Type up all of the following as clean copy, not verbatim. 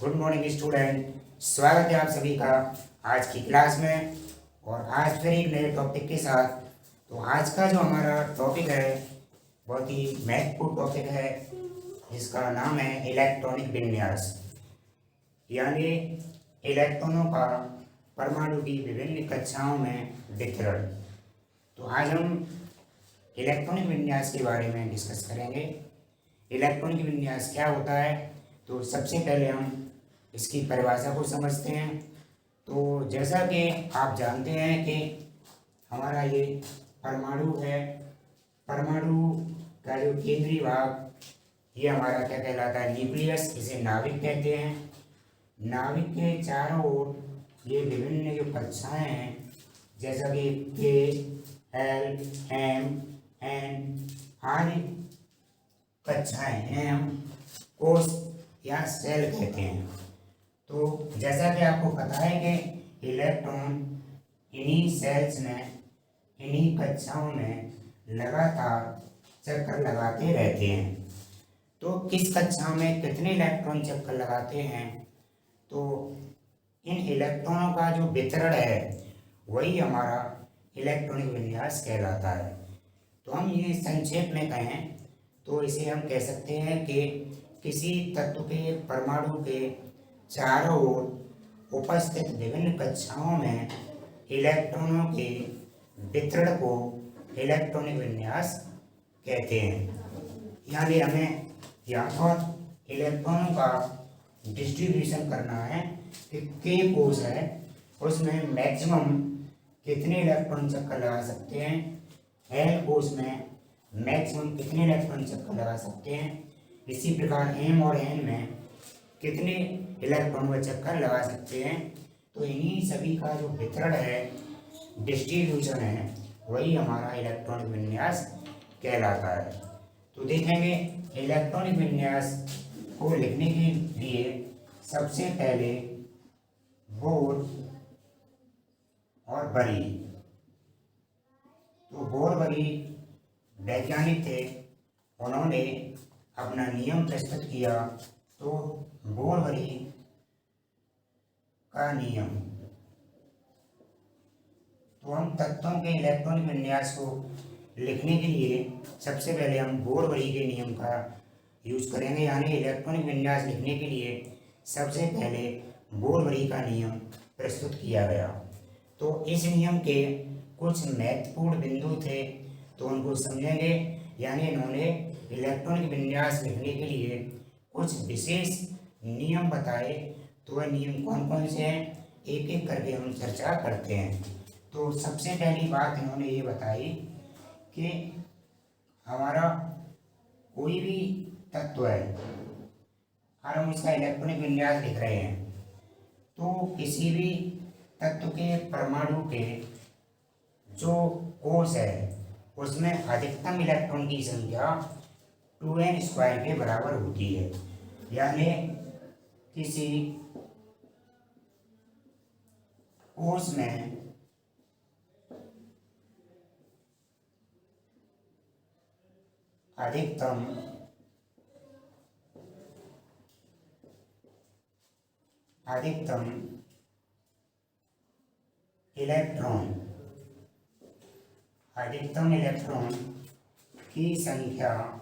Good morning student. स्वागत है आप सभी का आज की क्लास में। और आज फिर एक नए टॉपिक के साथ। तो आज का जो हमारा टॉपिक है बहुत ही महत्वपूर्ण टॉपिक है, जिसका नाम है इलेक्ट्रॉनिक विन्यास, यानी इलेक्ट्रॉनों का परमाणु की विभिन्न कक्षाओं में वितरण। तो आज हम इलेक्ट्रॉनिक विन्यास के बारे में डिस्कस करेंगे। इलेक्ट्रॉनिक विन्यास क्या होता है, तो सबसे पहले हम इसकी परिभाषा को समझते हैं। तो जैसा कि आप जानते हैं कि हमारा ये परमाणु है, परमाणु का जो केंद्रीय भाग ये हमारा क्या कहलाता है, न्यूक्लियस, इसे नाभिक कहते हैं। नाभिक के चारों ओर ये विभिन्न जो कक्षाएं हैं, जैसा कि के, एल, एम, एन आदि कक्षाएं हैं, हम कोष या सेल कहते हैं। तो जैसा कि आपको पता है कि इलेक्ट्रॉन इन्हीं सेल्स में, इन्हीं कक्षाओं में लगातार चक्कर लगाते रहते हैं। तो किस कक्षा में कितने इलेक्ट्रॉन चक्कर लगाते हैं, तो इन इलेक्ट्रॉनों का जो वितरण है वही हमारा इलेक्ट्रॉनिक विन्यास कहलाता है। तो हम ये संक्षेप में कहें तो इसे हम कह सकते हैं कि किसी तत्व के परमाणु के चारों ओर उपस्थित विभिन्न कक्षाओं में इलेक्ट्रॉनों के वितरण को इलेक्ट्रॉनिक विन्यास कहते हैं। यानी हमें यहाँ पर इलेक्ट्रॉनों का डिस्ट्रीब्यूशन करना है कि के कोष है उसमें मैक्सिमम कितने इलेक्ट्रॉन चक्कर लगा सकते हैं, एल कोष में मैक्सिमम कितने इलेक्ट्रॉन चक्कर लगा सकते हैं, इसी प्रकार एम और एन में कितने इलेक्ट्रॉन व चक्कर लगा सकते हैं। तो इन्हीं सभी का जो वितरण है, डिस्ट्रीब्यूशन है, वही हमारा इलेक्ट्रॉनिक विन्यास कहलाता है। तो देखेंगे इलेक्ट्रॉनिक विन्यास को लिखने के लिए सबसे पहले बोर और बरी। तो बोर बरी वैज्ञानिक थे, उन्होंने अपना नियम प्रस्तुत किया। तो बोर-बरी का नियम, तो हम तत्वों के इलेक्ट्रॉनिक विन्यास को लिखने के लिए सबसे पहले हम बोर-बरी के नियम का यूज करेंगे। यानी इलेक्ट्रॉनिक विन्यास लिखने के लिए सबसे पहले बोर-बरी का नियम प्रस्तुत किया गया। तो इस नियम के कुछ महत्वपूर्ण बिंदु थे, तो उनको समझेंगे। यानी इन्होंने इलेक्ट्रॉनिक विन्यास लिखने के लिए कुछ विशेष नियम बताए। तो वह नियम कौन कौन से हैं, एक एक करके हम चर्चा करते हैं। तो सबसे पहली बात इन्होंने ये बताई कि हमारा कोई भी तत्व है और हम उसका इलेक्ट्रॉनिक विन्यास लिख रहे हैं, तो किसी भी तत्व के परमाणु के जो कोष है उसमें अधिकतम इलेक्ट्रॉन की संख्या 2n² के बराबर होती है। यानी किसी कोष में अधिकतम इलेक्ट्रॉन की संख्या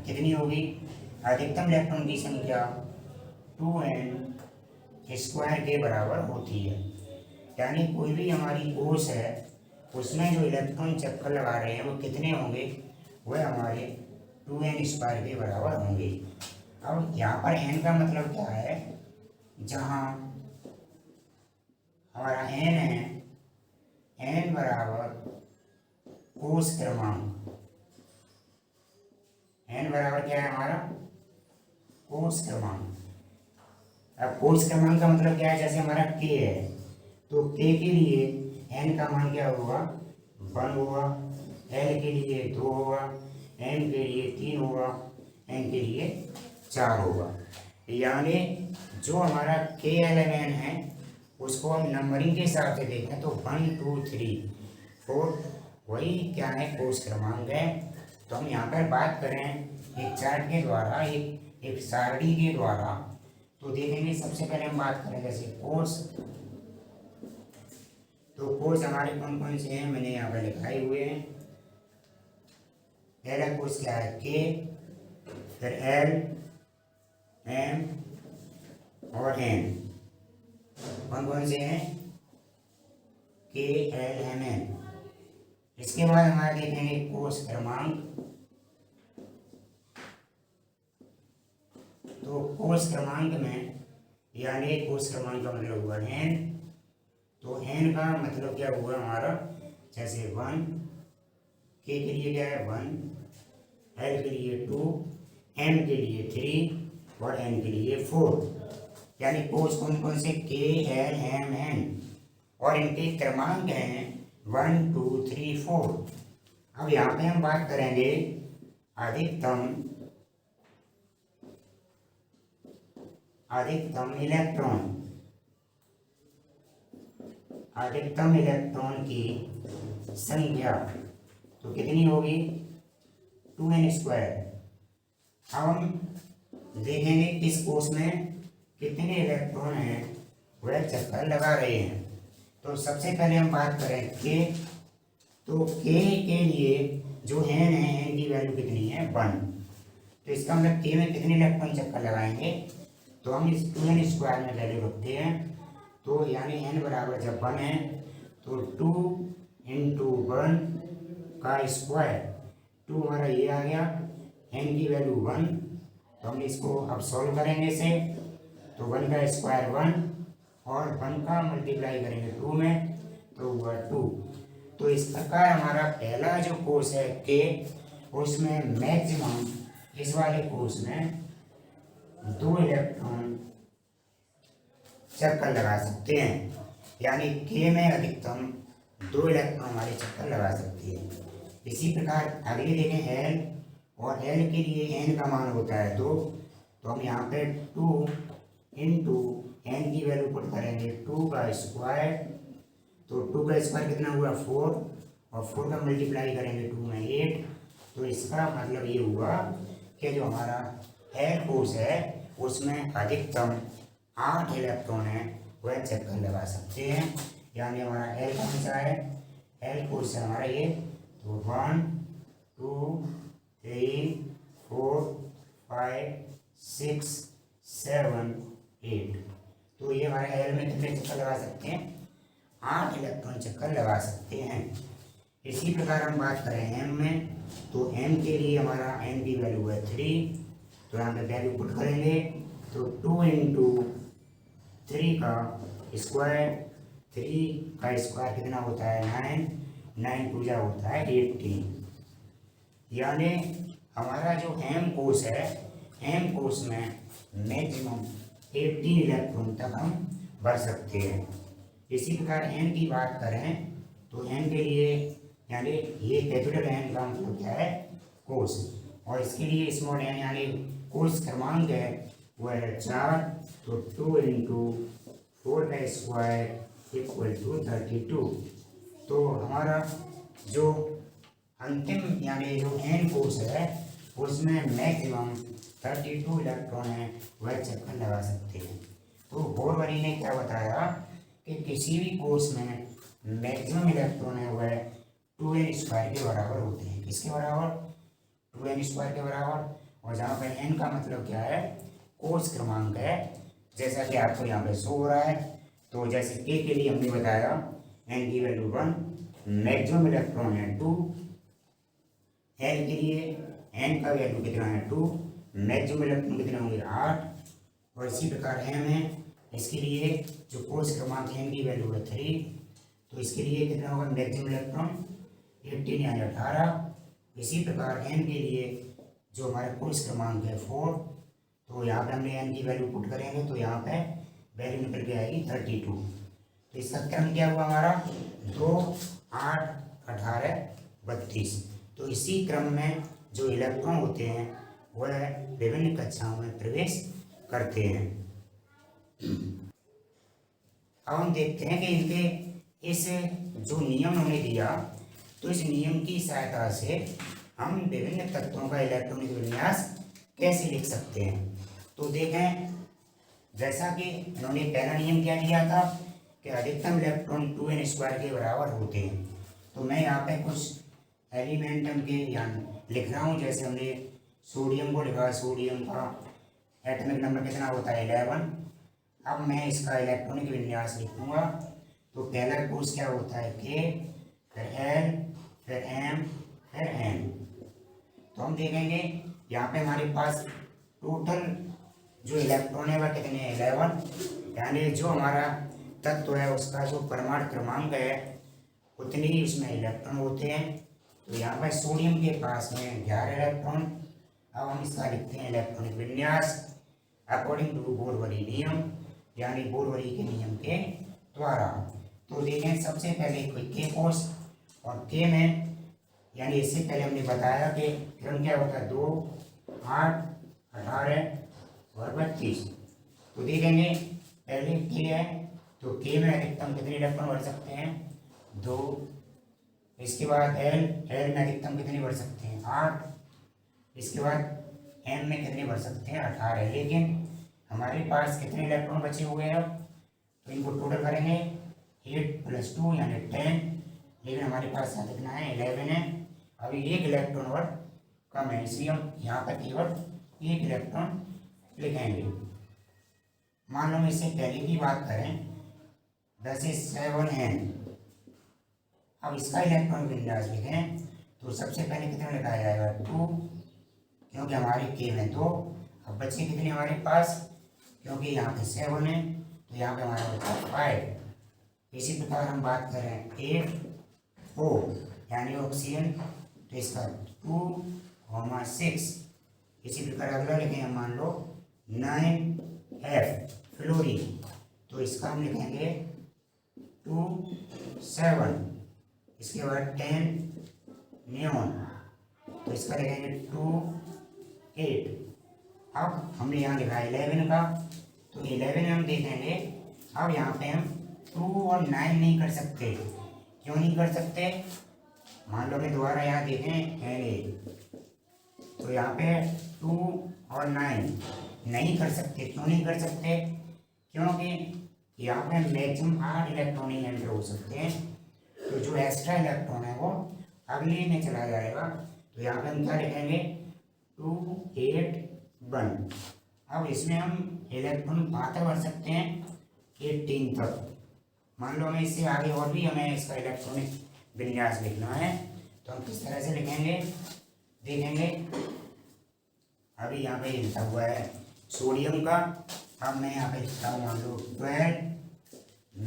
कितनी होगी, अधिकतम इलेक्ट्रॉन की संख्या 2n² के बराबर होती है। यानी कोई भी हमारी कोष है उसमें जो इलेक्ट्रॉन चक्कर लगा रहे हैं वो कितने होंगे, वह हमारे 2n² के बराबर होंगे। अब यहाँ पर n का मतलब क्या है, जहाँ हमारा n है, n बराबर कोष क्रमांक, n बराबर क्या है हमारा, कोष क्रमांक। अब कोष क्रमांक का मतलब क्या है, जैसे हमारा k है तो k के लिए n का मान क्या होगा, 1 होगा, l के लिए 2 होगा, m के लिए 3 होगा, n के लिए 4 होगा। यानी जो हमारा k एलिमेंट है उसको हम नंबरिंग के हिसाब से देखें तो 1 2 3 4 वही क्या है, कोष क्रमांक है। तो हम यहाँ पर बात करें एक चार्ट के द्वारा, एक सारणी के द्वारा, तो देखेंगे सबसे पहले हम बात करें जैसे कोर्स। तो कोर्स हमारे कौन कौन से हैं, मैंने यहाँ पर लिखाए हुए हैं। पहला कोर्स क्या है, के, फिर एल, एम और एन। कौन कौन से हैं, के, एल, एम, एन। इसके बाद हमारे देखेंगे कोर्स क्रमांक। तो कोर्स क्रमांक में, यानी कोर्स क्रमांक का मतलब हुआ एन। तो एन का मतलब क्या हुआ हमारा, जैसे 1, के लिए क्या है 1, एल के लिए 2, एम के लिए 3 और एन के लिए 4। यानी कोर्स कौन कौन से, के, एल, एम, एन, और इनके क्रमांक हैं 1, 2, 3, 4। अब यहाँ पे हम बात करेंगे अधिकतम इलेक्ट्रॉन। अधिकतम इलेक्ट्रॉन की संख्या तो कितनी होगी, 2n²। अब हम देखेंगे इस कोर्स में कितने इलेक्ट्रॉन हैं वह चक्कर लगा रहे हैं। तो सबसे पहले हम बात करें के। तो के लिए जो एन है, एन की वैल्यू कितनी है 1। तो इसका मतलब के में कितने इलेक्ट्रॉन चक्कर लगाएंगे, तो हम इस 2n² में वैल्यू रखते हैं। तो यानी n बराबर जब 1 है तो 2 × 1 का स्क्वायर, 2 हमारा ये आ गया, n की वैल्यू 1। तो हम इसको अब सॉल्व करेंगे इसे। तो 1 का स्क्वायर 1 और 1 का मल्टीप्लाई करेंगे 2 में तो हुआ 2। तो इस प्रकार हमारा पहला जो कोर्स है के, उसमें मैक्सिमम, इस वाले कोर्स में 2 इलेक्ट्रॉन चक्कर लगा सकते हैं। यानी के में अधिकतम 2 इलेक्ट्रॉन हमारे चक्कर लगा सकते हैं। इसी प्रकार अगले देखें एल, और एल के लिए एन का मान होता है 2। तो हम यहाँ पे 2 × एन की वैल्यू पुट करेंगे, 2 का स्क्वायर। तो 2 का स्क्वायर कितना हुआ 4, और 4 का मल्टीप्लाई करेंगे 2 में 8। तो इसका मतलब ये हुआ कि जो हमारा एल कोर्स है उसमें अधिकतम 8 इलेक्ट्रॉन है वह चक्कर लगा सकते हैं। यानी हमारा एल कौन सा है, एल कोर्स है हमारा ये। तो 1, 2, 3, 4, 5, 6, 7, 8। तो ये हमारे एल में कितने चक्कर लगा सकते हैं, 8 इलेक्ट्रॉन चक्कर लगा सकते हैं। इसी प्रकार हम बात करें एम में। तो एम के लिए हमारा एम की वैल्यू है 3। तो यहाँ पे वैल्यू पुट करेंगे तो 2 × 3 का स्क्वायर, 3 का स्क्वायर कितना होता है 9, 9 पूजा होता है 18। यानी हमारा जो एम कोर्स है, एम कोर्स में मैक्सिमम 18 इलेक्ट्रॉन तक हम भर सकते हैं। इसी प्रकार एन की बात करें तो एन के लिए, यानी ये कैपिटल एन का मतलब क्या है कोर्स, और इसके लिए स्मॉल एन यानी कोर्स क्रमांक है वो है 4। तो 2 × 4 का स्क्वायर इक्वल टू 32। तो हमारा जो अंतिम यानी जो एन कोर्स है उसमें मैक्सिमम 32 इलेक्ट्रॉन है वह चक्कर लगा सकते हैं। तो बोरवरी ने क्या बताया कि किसी भी कोर्स में मैक्सिमम इलेक्ट्रॉन है वह 2n² के बराबर होते हैं। किसके बराबर, 2n² के बराबर। और जहाँ पर n का मतलब क्या है, कोर्स क्रमांक है, जैसा कि आपको यहाँ पे शो हो रहा है। तो जैसे k के लिए हमने बताया n की वैल्यू 1, मैक्सिमम इलेक्ट्रॉन है 2। l के लिए n का वैल्यू कितना है 2, मैक्सिमम इलेक्ट्रॉन कितने होंगे 8। और इसी प्रकार m है, इसके लिए जो कोर्स क्रमांक m की वैल्यू है 3। तो इसके लिए कितना होगा मैक्सिमम इलेक्ट्रॉन 18 यानी 18। इसी प्रकार n के लिए जो हमारा कोर्स क्रमांक है 4। तो यहाँ पे हमने n की वैल्यू पुट करेंगे तो यहाँ पे वैल्यू निकल के आएगी 32। तो इसका क्रम क्या हुआ हमारा 2, 8, 18, 32। तो इसी क्रम में जो इलेक्ट्रॉन होते हैं वह विभिन्न कक्षाओं में प्रवेश करते हैं। अब हम देखते हैं कि इनके इस जो नियम हमने दिया, तो इस नियम की सहायता से हम विभिन्न तत्वों का इलेक्ट्रॉनिक विन्यास कैसे लिख सकते हैं। तो देखें, जैसा कि इन्होंने पहला नियम क्या दिया था कि अधिकतम इलेक्ट्रॉन 2n² के बराबर होते हैं। तो मैं यहाँ पे कुछ एलिमेंटम के यहाँ लिख रहा हूँ। जैसे हमने सोडियम को लिखा, सोडियम का एटॉमिक नंबर कितना होता है 11। अब मैं इसका इलेक्ट्रॉनिक विन्यास लिखूंगा। तो पहला कोर्स क्या होता है K, फिर L, फिर M, फिर N। तो हम देखेंगे यहाँ पे हमारे पास टोटल जो इलेक्ट्रॉन है वह कितने हैं 11, यानी जो हमारा तत्व है उसका जो परमाणु क्रमांक है उतने ही उसमें इलेक्ट्रॉन होते हैं। तो यहाँ पर सोडियम के पास में 11 इलेक्ट्रॉन। अब हम इसका लिखते हैं इलेक्ट्रॉनिक विन्यास अकॉर्डिंग टू बोरवरी नियम, यानी बोरवरी के नियम के द्वारा। तो देखें, सबसे पहले कोई के कोर्स और के में, यानी इससे पहले हमने बताया कि क्रम क्या होता है 2, 8, 18 और 32। तो देखेंगे पहले के है, तो के में अधिकतम कितने इलेक्ट्रॉन बढ़ सकते हैं 2। इसके बाद एल में अधिकतम कितने बढ़ सकते हैं 8। इसके बाद एम में कितने बढ़ सकते हैं 18। लेकिन हमारे पास कितने इलेक्ट्रॉन बचे हुए हैं, तो इनको टोटल करेंगे 8 + 2 यानी 10। लेकिन हमारे पास यहाँ कितना है 11 है। अभी एक इलेक्ट्रॉन और कम है, इसलिए हम यहाँ पर केवल एक इलेक्ट्रॉन लिखेंगे। मान लो इससे पहले की बात करें, वैसे 7n। अब इसका इलेक्ट्रॉन विन्यास लिखें तो सबसे पहले कितना लिखा जाएगा 2, क्योंकि हमारे के में 2। अब बचे कितने हमारे पास, क्योंकि यहाँ पे 7 है तो यहाँ पे हमारा बचा 5। इसी प्रकार हम बात करें 8O यानी ऑक्सीजन, तो इसका 2, 6। इसी प्रकार अगला लिखें हम, मान लो 9F फ्लोरीन, तो इसका हम लिखेंगे 2, 7। इसके बाद 10 नियॉन, तो इसका लिखेंगे 2, 8। अब हमने यहाँ लिखा 11 का, तो 11 में हम देखेंगे। अब यहाँ पे हम 2 और 9 नहीं कर सकते। क्यों नहीं कर सकते, मान लो मैं दोबारा यहाँ देखें NA, तो यहाँ पे 2 और 9 नहीं कर सकते। क्यों नहीं कर सकते, क्योंकि यहाँ पे मैक्सिमम 8 इलेक्ट्रॉन ही एंटर हो सकते हैं। तो जो एक्स्ट्रा इलेक्ट्रॉन है वो अगले में चला जाएगा। तो यहाँ पे हम क्या लिखेंगे 2, 8, 1। अब इसमें हम इलेक्ट्रॉन कहाँ तक भर सकते हैं 18 तक। मान लो हमें इससे आगे और भी हमें इसका इलेक्ट्रॉनिक विन्यास लिखना है, तो हम किस तरह से लिखेंगे देखेंगे। अभी यहाँ पे लिखा हुआ है सोडियम का। अब मैं यहाँ पे लिखता हूँ मान लो 12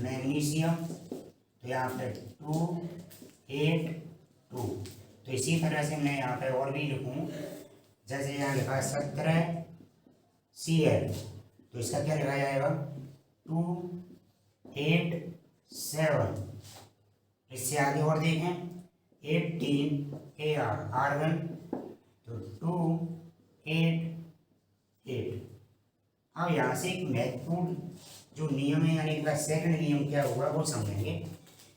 मैग्नीशियम, तो यहाँ पे 2, 8, 2। तो इसी तरह से मैं यहाँ पे और भी लिखूँ, जैसे यहाँ लिखा 17 Cl, तो इसका क्या लिखा जाएगा 2, 8, 7। इससे आगे और देखें 18 Ar आर्गन, तो 2, 8, 8। अब यहाँ से एक महत्वपूर्ण जो नियम है, यानी इनका सेकंड नियम क्या होगा वो समझेंगे,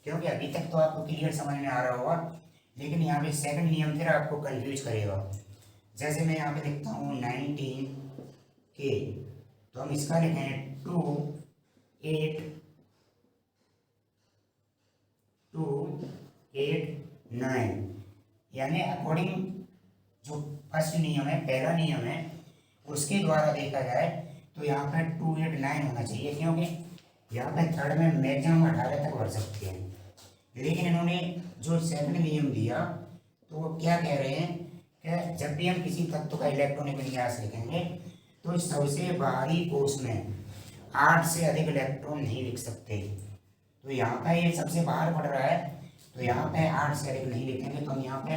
क्योंकि अभी तक तो आपको क्लियर समझ में आ रहा होगा, लेकिन यहाँ पे सेकंड नियम फिर आपको कंफ्यूज करेगा। जैसे मैं यहाँ पे लिखता हूँ 19K, तो हम इसका लिखें 2, 8, 9, यानी अकॉर्डिंग जो फर्स्ट नियम है, पहला नियम है, उसके द्वारा देखा जाए तो यहाँ पर 2, 8, 9 होना चाहिए, क्योंकि यहाँ पे थर्ड में मैक्सिमम 18 तक बढ़ सकते हैं। लेकिन इन्होंने जो सेकंड नियम दिया तो वो क्या कह रहे हैं कि जब भी हम किसी तत्व का इलेक्ट्रॉनिक विन्यास लिखेंगे तो सबसे बाहरी कोश में 8 से अधिक इलेक्ट्रॉन नहीं लिख सकते। तो यहाँ पे ये सबसे बाहर पड़ रहा है, तो यहाँ पे 8 से अधिक नहीं लिखेंगे। तो हम यहाँ पे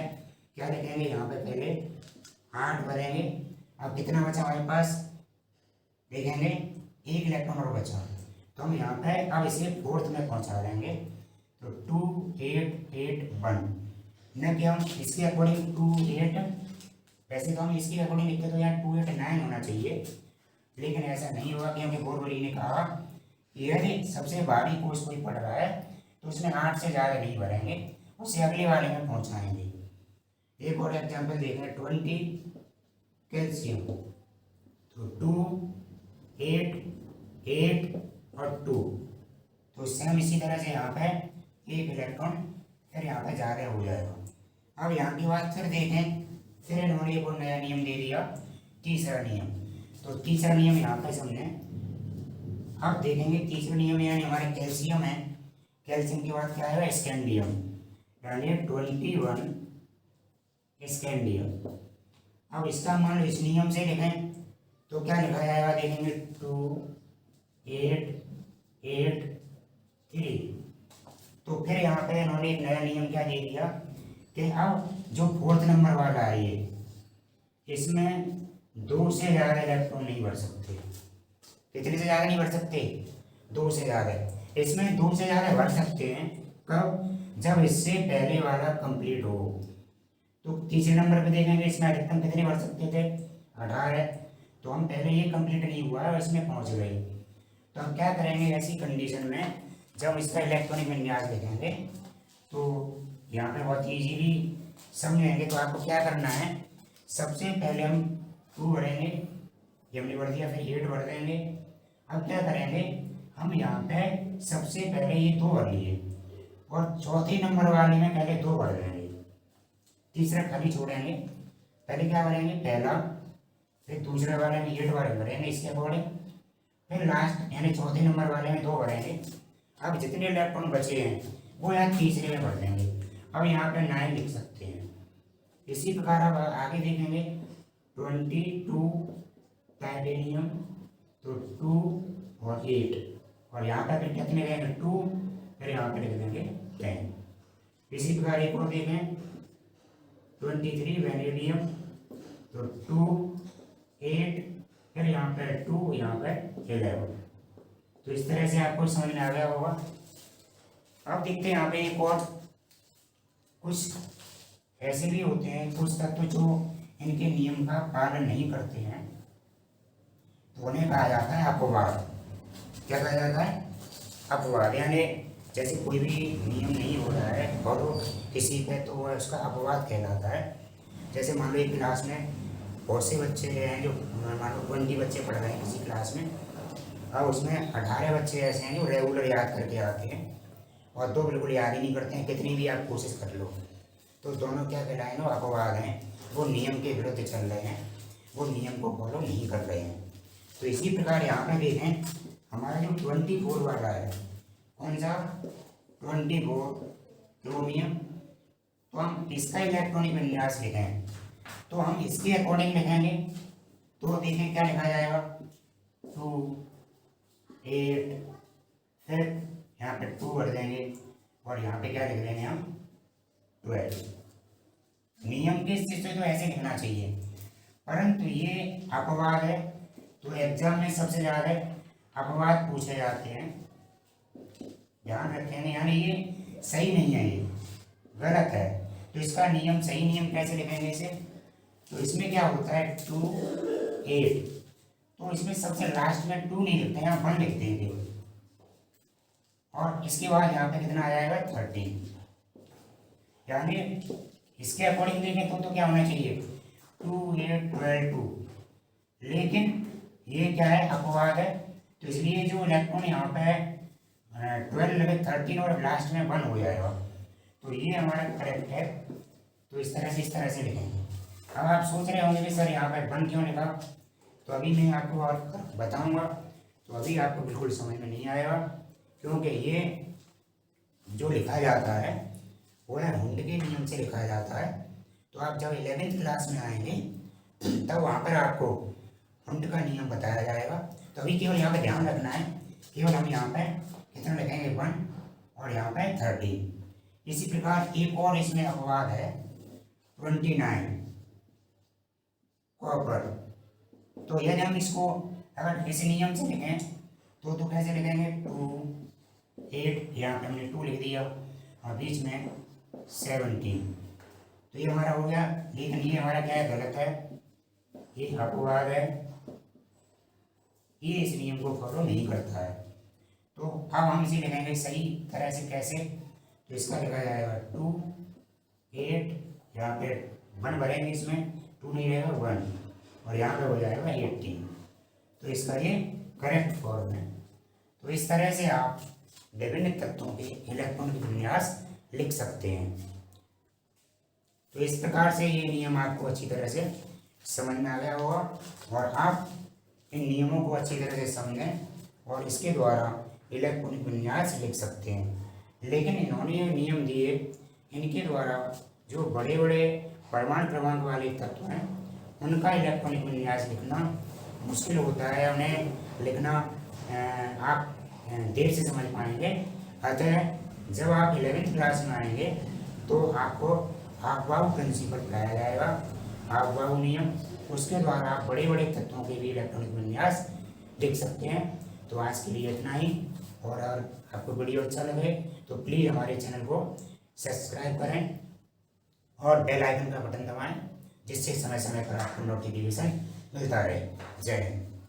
क्या लिखेंगे, यहाँ पे पहले 8 भरेंगे। अब कितना बचा हमारे पास देखेंगे, एक इलेक्ट्रॉन और बचा, तो हम यहाँ पे अब इसे फोर्थ में पहुँचा देंगे। तो 2, 8, 8, 1, न कि हम इसके अकॉर्डिंग 2, 8, वैसे तो हम इसके अकॉर्डिंग लिखते तो यहाँ 2, 8, 9 होना चाहिए, लेकिन ऐसा नहीं होगा, क्योंकि बोरवली ने कहा यदि सबसे भारी कोश कोई पड़ रहा है तो उसमें 8 से ज़्यादा नहीं भरेंगे, उसे अगले वाले में पहुँचाएंगे। एक और एग्जाम्पल देखें 20 कैल्शियम, तो 2 8 8 और 2, तो सेम इसी तरह से यहाँ पे एक इलेक्ट्रॉन फिर यहाँ पे ज़्यादा हो जाएगा। अब यहाँ की बात फिर देखें, फिर इन्होंने एक और नया नियम दे दिया, तीसरा नियम। तो तीसरा नियम यहाँ पे हमने अब देखेंगे, तीसरा नियम यानी हमारे कैल्शियम है, कैल्शियम के बाद क्या आएगा स्कैंडियम, यानी 21 स्कैंडियम। अब इसका मान लो इस नियम से लिखें तो क्या लिखा जाएगा, देखेंगे 2 8 8 3। तो फिर यहाँ पे इन्होंने एक नया नियम क्या दे दिया कि अब जो फोर्थ नंबर वाला है ये, इसमें 2 से ज़्यादा इलेक्ट्रॉन नहीं बढ़ सकते। कितने से ज़्यादा नहीं बढ़ सकते, 2 से ज़्यादा। इसमें 2 से ज़्यादा बढ़ सकते हैं कब, जब इससे पहले वाला कंप्लीट हो। तो तीसरे नंबर पे देखेंगे इसमें अधिकतम कितने बढ़ सकते थे, 18। तो हम पहले ये कंप्लीट नहीं हुआ है और इसमें पहुंच गए। तो हम क्या करेंगे ऐसी कंडीशन में, जब इसका इलेक्ट्रॉनिक विन्यास देखेंगे तो यहाँ पे बहुत ईजीली समझेंगे। तो आपको क्या करना है, सबसे पहले हम 2 भरेंगे, ये हमने भर दिया, फिर 8 भर देंगे। अब क्या करेंगे, हम यहाँ पे सबसे पहले ये 2 भर लिए और चौथे नंबर वाले में पहले 2 भर देंगे, तीसरा खाली छोड़ेंगे। पहले क्या भरेंगे, पहला, फिर दूसरे वाले में 8 भरेंगे इसके अकॉर्डिंग, फिर लास्ट यानी चौथे नंबर वाले में 2 भरेंगे। अब जितने इलेक्ट्रॉन बचे हैं वो यहाँ तीसरे में भर देंगे। अब यहाँ पे 9 लिख सकते हैं। इसी प्रकार अब आगे देखेंगे 22 टाइटेनियम, तो 2 और 8, और यहाँ पर फिर कितने देंगे 2, फिर यहाँ पे लिख देंगे 10। इसी प्रकार एक और देखें 23 वेनेडियम, तो 2 8, फिर यहाँ पे 2, यहाँ पे 11। तो इस तरह से आपको समझ में आ गया होगा। अब देखते हैं यहाँ पे एक और, कुछ ऐसे भी होते हैं कुछ तत्व जो इनके नियम का पालन नहीं करते हैं, तो उन्हें कहा जाता है अपवाद। क्या कहा जाता है, अपवाद। यानी जैसे कोई भी नियम नहीं हो रहा है फॉलो किसी पे, तो वह उसका अपवाद कहलाता है। जैसे मान लो एक क्लास में बहुत से बच्चे हैं, जो मान लो 20 बच्चे पढ़ रहे हैं किसी क्लास में, अब उसमें 18 बच्चे ऐसे हैं जो रेगुलर याद करके आते हैं और 2 बिल्कुल याद ही नहीं करते हैं, कितनी भी आप कोशिश कर लो। तो दोनों क्या कहलाए ना, अपवाद हैं, वो नियम के विरुद्ध चल रहे हैं, वो नियम को फॉलो नहीं कर रहे हैं। तो इसी प्रकार यहाँ पे देखें हमारा जो 24 वाला है, कौन सा 24 क्रोमियम, तो हम इसका इलेक्ट्रॉनिक विन्यास लिखें तो हम इसके अकॉर्डिंग लिखेंगे। तो देखें क्या लिखा जाएगा, 2 8, फिर यहाँ पे 2 भर देंगे और यहाँ पे क्या लिख देंगे हम 12। नियम के हिस्से से तो ऐसे लिखना चाहिए, परंतु ये अपवाद है, तो एग्जाम में सबसे ज़्यादा अपवाद पूछे जाते हैं, ध्यान रखेंगे। यानी ये सही नहीं है, ये गलत है। तो इसका नियम, सही नियम कैसे लिखेंगे इसे, तो इसमें क्या होता है 2 8, तो इसमें सबसे लास्ट में 2 नहीं लिखते हैं, यहाँ 1 लिखते हैं केवल, और इसके बाद यहाँ पे कितना आ जाएगा 13। यानी इसके अकॉर्डिंग देखें तो क्या होना चाहिए 2 8 12 2, लेकिन ये क्या है, अपवाद है, तो इसलिए जो इलेक्ट्रॉन यहाँ पे है 12 लगे 13 और लास्ट में 1 हो जाएगा, तो ये हमारा करेक्ट है। तो इस तरह से लिखेंगे। अब आप सोच रहे होंगे कि सर यहाँ पे 1 क्यों लिखा, तो अभी मैं आपको और बताऊंगा। तो अभी आपको बिल्कुल समझ में नहीं आएगा, क्योंकि ये जो लिखा जाता है वो है हुंड के नियम से लिखा जाता है। तो आप जब 11th क्लास में आएंगे तब वहाँ पर आपको हुंड का नियम बताया जाएगा। तो अभी केवल यहाँ पे ध्यान रखना है, केवल हम यहाँ पे कितना लिखेंगे 1 और यहाँ पे 13। इसी प्रकार एक और इसमें अपवाद है 29 कॉपर। तो यदि हम इसको अगर इस नियम से लिखें तो कैसे लिखेंगे 2 8, यहाँ पे हमने 2 लिख दिया और बीच में 17, तो ये हमारा हो गया। लेकिन ये हमारा क्या है, गलत है, ये अपवाद है, ये इस नियम को फॉलो नहीं करता है। तो अब हम इसे लिखेंगे सही तरह से कैसे, तो इसका लिखा जाएगा 2 8, यहाँ पे 1 भरेंगे इसमें, 2 नहीं रहेगा 1, और यहाँ पे हो जाएगा 18। तो इसका ये करेक्ट फॉर्म है। तो इस तरह से आप विभिन्न तत्वों के इलेक्ट्रॉनिक विन्यास लिख सकते हैं। तो इस प्रकार से ये नियम आपको अच्छी तरह से समझ में आ गया होगा, और आप इन नियमों को अच्छी तरह से समझें और इसके द्वारा इलेक्ट्रॉनिक विन्यास लिख सकते हैं। लेकिन इन्होंने ये नियम दिए, इनके द्वारा जो बड़े बड़े परमाणु क्रमांक वाले तत्व हैं उनका इलेक्ट्रॉनिक विन्यास लिखना मुश्किल होता है, उन्हें लिखना आप देर से समझ पाएंगे। अतः जब आप 11वीं क्लास में आएंगे तो आपको हाफ-बाउ प्रिंसिपल पढ़ाया जाएगा, हाफ-बाउ नियम, उसके द्वारा आप बड़े बड़े तत्वों के भी इलेक्ट्रॉनिक विन्यास लिख सकते हैं। तो आज के लिए इतना ही, और अगर आपको वीडियो अच्छा लगे तो प्लीज़ हमारे चैनल को सब्सक्राइब करें और बेल आइकन का बटन दबाएं, जिससे समय समय पर आपको नोटिफिकेशन मिलता रहे। जय हिंद।